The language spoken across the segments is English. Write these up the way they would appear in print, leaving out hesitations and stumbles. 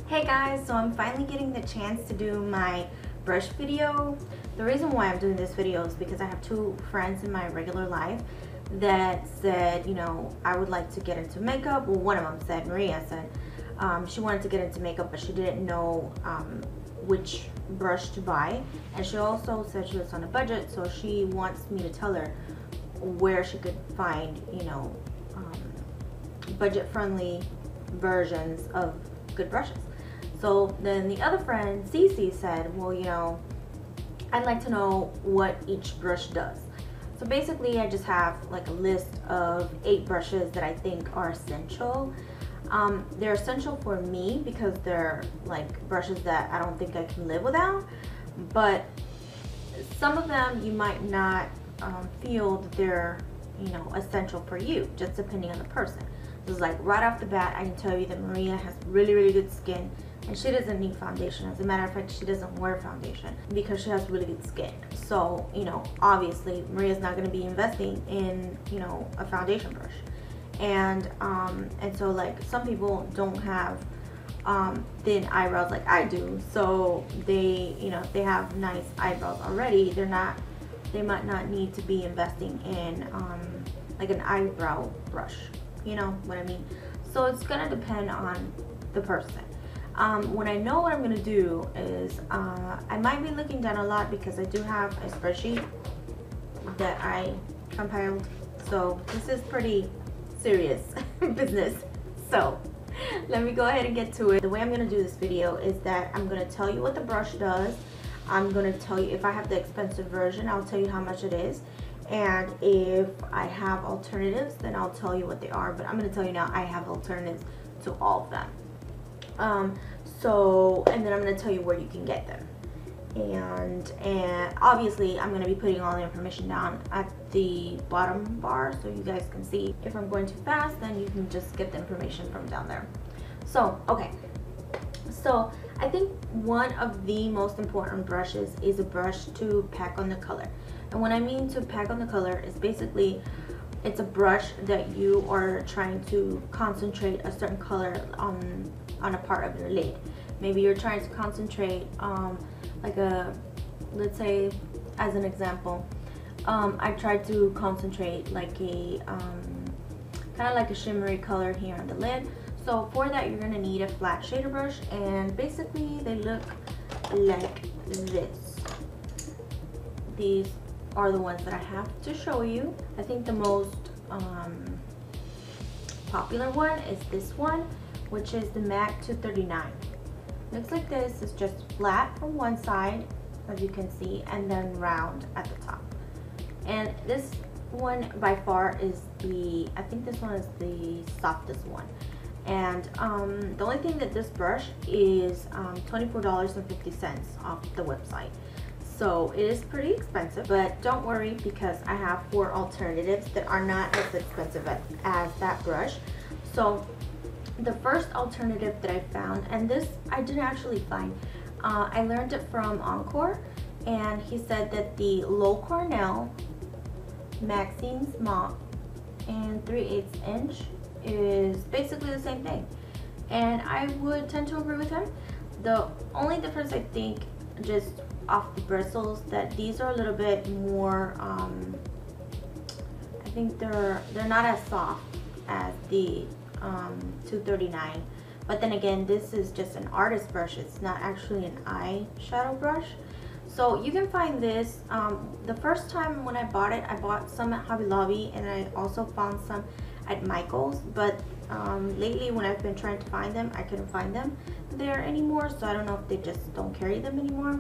Hey guys, so I'm finally getting the chance to do my brush video. The reason why I'm doing this video is because I have two friends in my regular life that said, you know, I would like to get into makeup. Well, one of them said, Maria said, she wanted to get into makeup, but she didn't know which brush to buy. And she also said she was on a budget, so she wants me to tell her where she could find, you know, budget-friendly versions of good brushes. So then the other friend, Cece, said, well, you know, I'd like to know what each brush does. So basically I just have like a list of 8 brushes that I think are essential. They're essential for me because they're like brushes that I don't think I can live without, but some of them you might not feel that they're, you know, essential for you, just depending on the person. So it's like right off the bat, I can tell you that Maria has really good skin and she doesn't need foundation. As a matter of fact, she doesn't wear foundation because she has really good skin. So, you know, obviously Maria's not going to be investing in, you know, a foundation brush. And so like some people don't have thin eyebrows like I do, so they, you know, if they have nice eyebrows already, they might not need to be investing in like an eyebrow brush, you know what I mean? So it's gonna depend on the person. What I know what I'm gonna do is I might be looking down a lot because I do have a spreadsheet that I compiled, so this is pretty serious business. So let me go ahead and get to it. The way I'm gonna do this video is that I'm gonna tell you what the brush does. I'm gonna tell you if I have the expensive version, I'll tell you how much it is. And if I have alternatives, then I'll tell you what they are. But I'm gonna tell you now, I have alternatives to all of them. And then I'm gonna tell you where you can get them. And obviously I'm gonna be putting all the information down at the bottom bar so you guys can see. If I'm going too fast, then you can just get the information from down there. So, okay. So I think one of the most important brushes is a brush to pack on the color. And what I mean to pack on the color is basically it's a brush that you are trying to concentrate a certain color on a part of your lid. Maybe you're trying to concentrate like a, let's say as an example, I tried to concentrate like a kind of like a shimmery color here on the lid. So for that you're gonna need a flat shader brush, and basically they look like this. These are the ones that I have to show you. I think the most popular one is this one, which is the MAC 239. Looks like this. It's just flat from one side, as you can see, and then round at the top. And this one by far is I think this one is the softest one. And the only thing that this brush is $24.50 off the website. So it is pretty expensive, but don't worry because I have 4 alternatives that are not as expensive as that brush. So the first alternative that I found, and this I didn't actually find, I learned it from Encore, and he said that the Lowe Cornell Maxine's mop and 3/8 inch is basically the same thing, and I would tend to agree with him. The only difference I think, just off the bristles, that these are a little bit more I think they're not as soft as the 239, but then again this is just an artist brush, it's not actually an eyeshadow brush. So you can find this, the first time when I bought it, I bought some at Hobby Lobby, and I also found some at Michael's, but lately when I've been trying to find them, I couldn't find them there anymore, so I don't know if they just don't carry them anymore.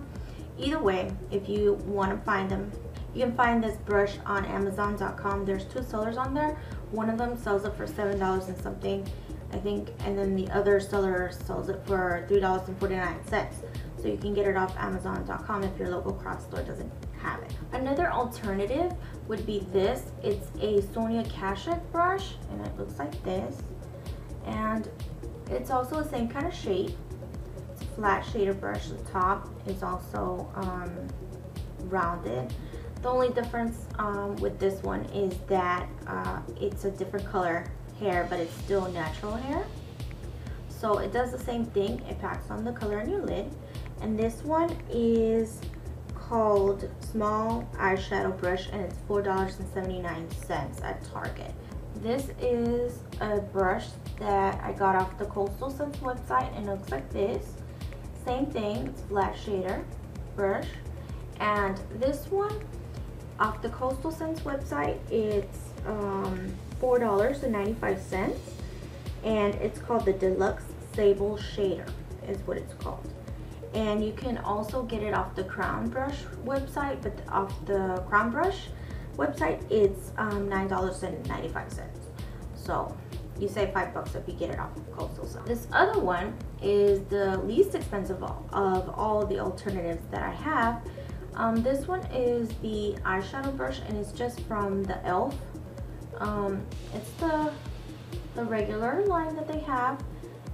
Either way, if you want to find them, you can find this brush on Amazon.com. There's 2 sellers on there. One of them sells it for $7 and something, I think, and then the other seller sells it for $3.49. So you can get it off Amazon.com if your local craft store doesn't have it. Another alternative would be this. It's a Sonia Kashuk brush, and it looks like this, and it's also the same kind of shape. It's a flat shader brush. The top is also rounded. The only difference with this one is that it's a different color hair, but it's still natural hair. So it does the same thing. It packs on the color in your lid. And this one is called Small Eyeshadow Brush, and it's $4.79 at Target. This is a brush that I got off the Coastal Scents website, and it looks like this. Same thing, it's flat shader brush. And this one off the Coastal Scents website, it's $4.95, and it's called the Deluxe Sable Shader is what it's called. And you can also get it off the Crown Brush website, but off the Crown Brush website it's $9.95. So you save $5 if you get it off of Coastal Scents. This other one is the least expensive of all the alternatives that I have. This one is the eyeshadow brush, and it's just from the e.l.f. It's the regular line that they have,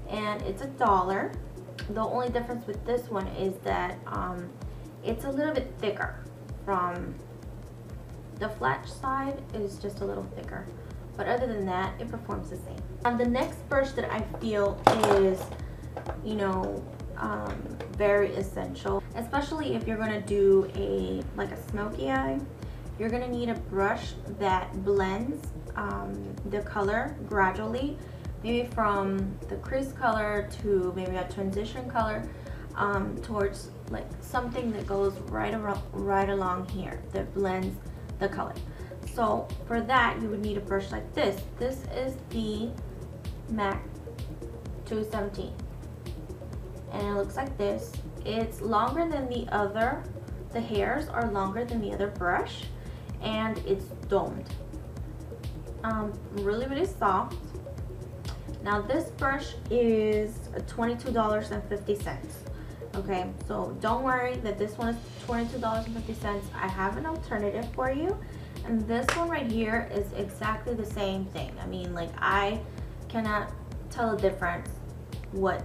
and it's $1. The only difference with this one is that it's a little bit thicker. From the flat side is just a little thicker, but other than that, it performs the same. The next brush that I feel is, you know, very essential, especially if you're gonna do like a smoky eye. You're gonna need a brush that blends the color gradually, maybe from the crease color to maybe a transition color, towards like something that goes right along here that blends the color. So for that, you would need a brush like this. This is the MAC 217, and it looks like this. It's longer than the other. The hairs are longer than the other brush, and it's domed. Really soft. Now this brush is $22.50. Okay, so don't worry that this one is $22.50. I have an alternative for you, and this one right here is exactly the same thing. I mean, like, I cannot tell the difference from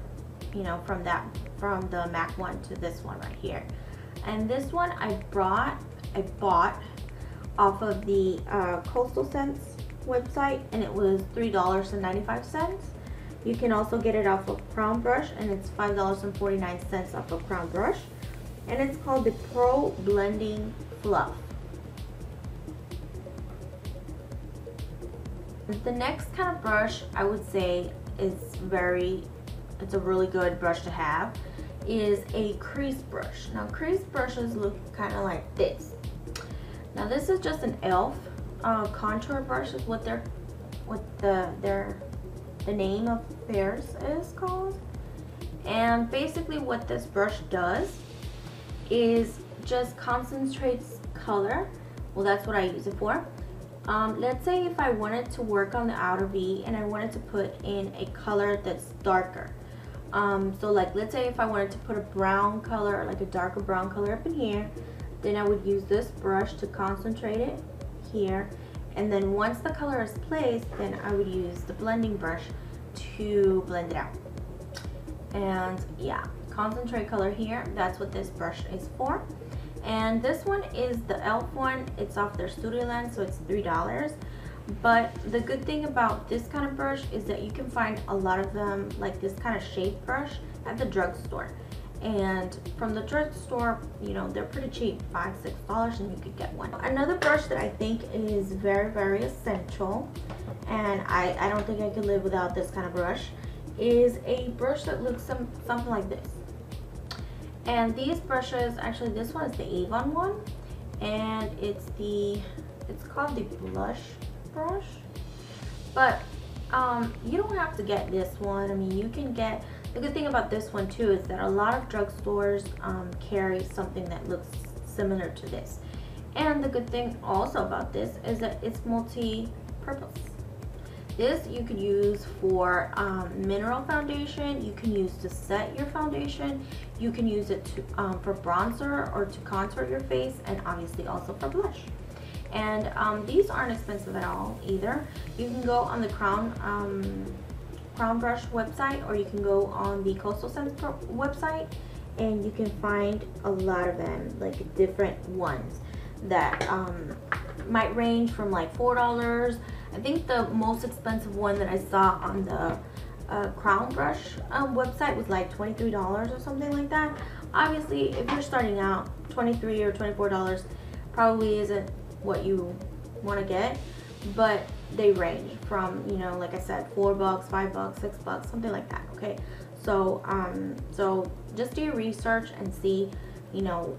the MAC one to this one right here. And this one I bought off of the Coastal Scents website, and it was $3.95. You can also get it off of Crown Brush, and it's $5.49 off of Crown Brush, and it's called the Pro Blending Fluff. The next kind of brush I would say it's a really good brush to have is a crease brush. Now crease brushes look kind of like this. Now this is just an e.l.f. Contour brush is what the name of theirs is called. And basically what this brush does is just concentrates color. Well, that's what I use it for. Let's say if I wanted to work on the outer V and I wanted to put in a color that's darker. So like, let's say if I wanted to put a brown color, like a darker brown color up in here, then I would use this brush to concentrate it here. And then once the color is placed, then I would use the blending brush to blend it out. And yeah, concentrate color here, that's what this brush is for. And this one is the e.l.f. one. It's off their Studio Lens, so it's $3. But the good thing about this kind of brush is that you can find a lot of them, like this kind of shaped brush, at the drugstore. And from the drugstore, you know, they're pretty cheap, $5, $6, and you could get one. Another brush that I think is very essential, and I don't think I could live without this kind of brush, is a brush that looks something like this. And these brushes, actually this one is the Avon one, and it's called the blush brush. But you don't have to get this one. I mean, you can get, the good thing about this one too is that a lot of drugstores carry something that looks similar to this. And the good thing also about this is that it's multi-purpose. This you could use for mineral foundation, you can use to set your foundation, you can use it to, for bronzer or to contour your face, and obviously also for blush. And these aren't expensive at all either. You can go on the Crown Brush website, or you can go on the Coastal Scents website, and you can find a lot of them, like different ones that might range from like $4. I think the most expensive one that I saw on the Crown Brush website was like $23 or something like that. Obviously, if you're starting out, $23 or $24 probably isn't what you want to get, but they range from, you know, like I said, $4, $5, $6, something like that. Okay, so so just do your research and see, you know,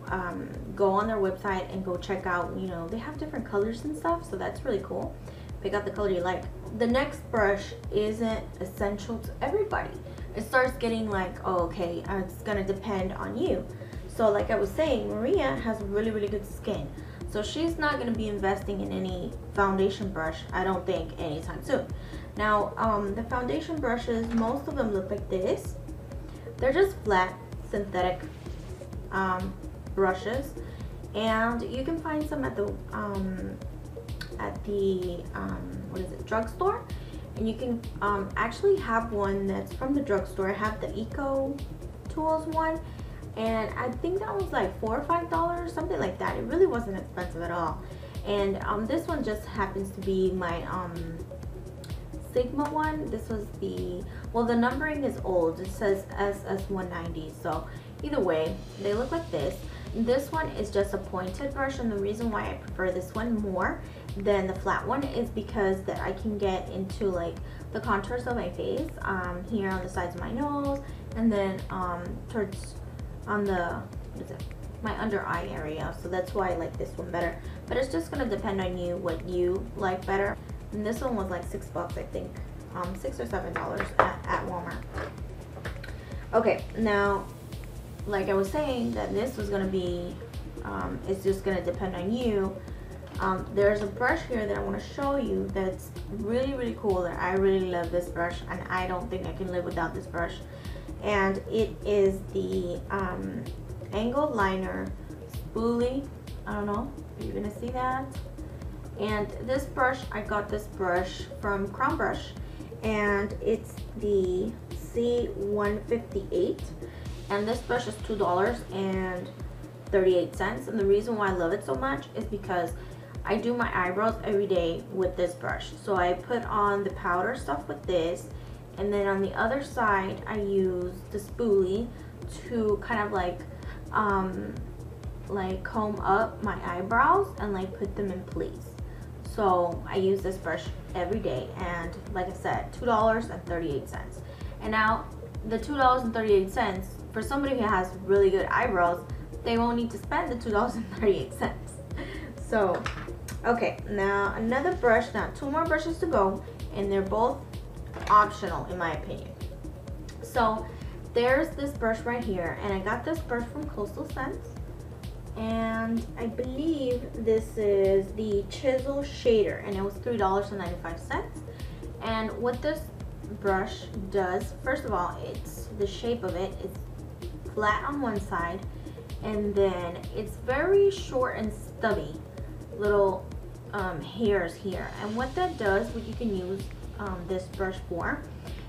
go on their website and go check out, you know, they have different colors and stuff, so that's really cool. Pick out the color you like. The next brush isn't essential to everybody. It starts getting like, oh, okay, it's gonna depend on you. So like I was saying, Maria has really good skin, so she's not gonna be investing in any foundation brush, I don't think, anytime soon. Now the foundation brushes, most of them look like this. They're just flat synthetic brushes, and you can find some at the what is it, drugstore, and you can actually have one that's from the drugstore. I have the Eco Tools one, and I think that was like $4 or $5, something like that. It really wasn't expensive at all. And this one just happens to be my Sigma one. This was the, well, the numbering is old, it says SS190, so either way they look like this. This one is just a pointed brush, and the reason why I prefer this one more than the flat one is because that I can get into like the contours of my face, here on the sides of my nose, and then towards on the, what is it, my under eye area. So that's why I like this one better, but it's just gonna depend on you, what you like better. And this one was like $6, I think, $6 or $7 at Walmart. Okay, now like I was saying, that this was gonna be, it's just gonna depend on you. There's a brush here that I want to show you that's really cool, that I really love this brush, and I don't think I can live without this brush. And it is the angled liner Spoolie. I don't know if you're gonna see that. And this brush, I got this brush from Crown Brush, and it's the C158, and this brush is $2.38. And the reason why I love it so much is because I do my eyebrows every day with this brush. So I put on the powder stuff with this, and then on the other side I use the spoolie to kind of like comb up my eyebrows and like put them in place. So I use this brush every day, and like I said, $2.38. And now the $2.38, for somebody who has really good eyebrows, they won't need to spend the $2.38. So okay, now another brush, now 2 more brushes to go, and they're both optional in my opinion. So there's this brush right here, and I got this brush from Coastal Scents, and I believe this is the Chisel Shader, and it was $3.95. And what this brush does, first of all, it's the shape of it, it's flat on one side, and then it's very short and stubby little hairs here. And what that does, what you can use this brush for,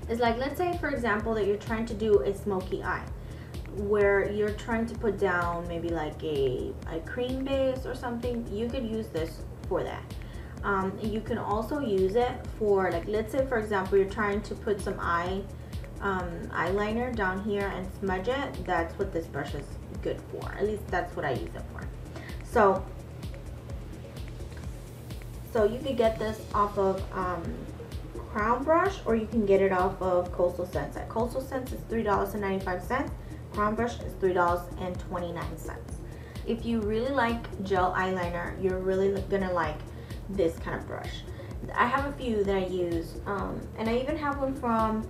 is like, let's say for example that you're trying to do a smoky eye, where you're trying to put down maybe like a cream base or something. You could use this for that. You can also use it for, like, let's say for example you're trying to put some eyeliner down here and smudge it. That's what this brush is good for. At least that's what I use it for. So you could get this off of Crown Brush, or you can get it off of Coastal Scents. At Coastal Scents it's $3.95. Crown Brush is $3.29. If you really like gel eyeliner, you're really gonna like this kind of brush. I have a few that I use, and I even have one from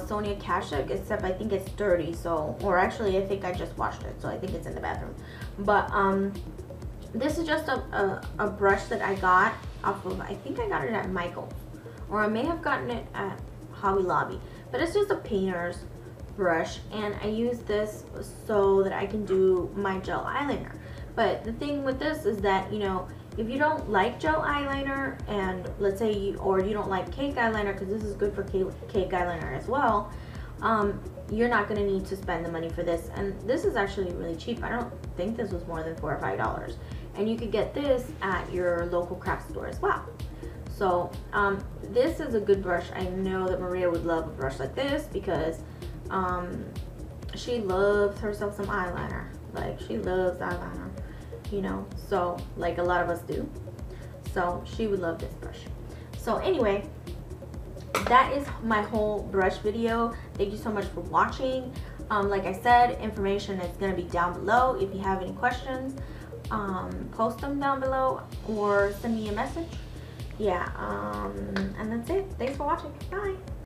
Sonia Kashuk, except I think it's dirty, so, or actually I think I just washed it, so I think it's in the bathroom. But this is just a brush that I got off of, I think I got it at Michael's, or I may have gotten it at Hobby Lobby, but it's just a painter's brush, and I use this so that I can do my gel eyeliner. But the thing with this is that, you know, if you don't like gel eyeliner, and let's say you don't like cake eyeliner, because this is good for cake eyeliner as well, you're not going to need to spend the money for this. And this is actually really cheap. I don't think this was more than $4 or $5, and you could get this at your local craft store as well. So this is a good brush. I know that Maria would love a brush like this because she loves herself some eyeliner. Like, she loves eyeliner, you know, so like a lot of us do. So she would love this brush. So anyway, that is my whole brush video. Thank you so much for watching. Like I said, information is going to be down below. If you have any questions, post them down below or send me a message. Yeah, and that's it. Thanks for watching. Bye.